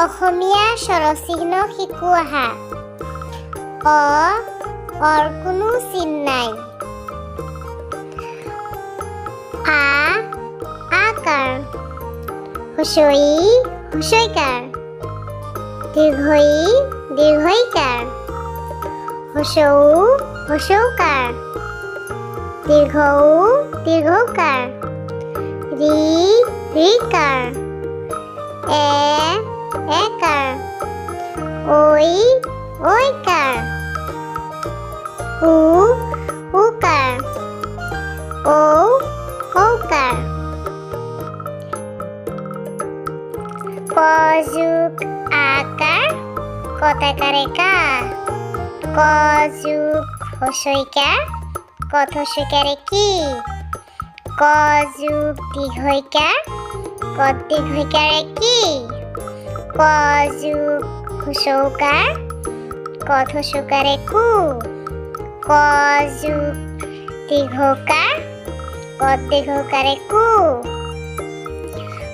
অসমীয়া স্বৰচিহ্ন শিকো আহা। অৰ কোনো চিন নাই। আকাৰ। হুঁচইকাৰ। দীৰ্ঘইকাৰ। হুঁচৌকাৰ। দীৰ্ঘৌকাৰ। ৰিকাৰ। একাৰ। ঐকাৰ। উকাৰ। ঔকাৰ। ক যোগ আকাৰ কতাকাৰে কা। ক যোগ হুঁচইকাৰ কত হুঁচইকাৰে কি। ক যোগ দীৰ্ঘইকাৰ কত দীৰ্ঘইকাৰে কি। ক যোগ হুঁচৌকাৰ কত হুঁচৌকাৰে কু। ক যোগ দীৰ্ঘৌকাৰ কত দীৰ্ঘৌকাৰে কু।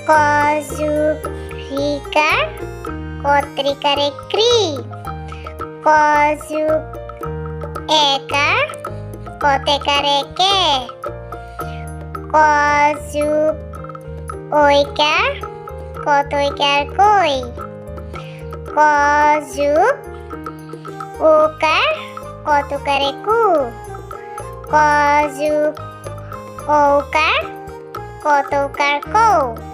ক যোগ ৰিকাৰ কত ৰিকাৰে ক্ৰি। ক যোগ একাৰ কত একাৰে কে। ক যোগ ঐকাৰ কত ঐকাৰ কৈ। ক যোগ ওকাৰ কত ওকাৰে কু। ক যোগ ঔকাৰ কত ঔকাৰ কৌ।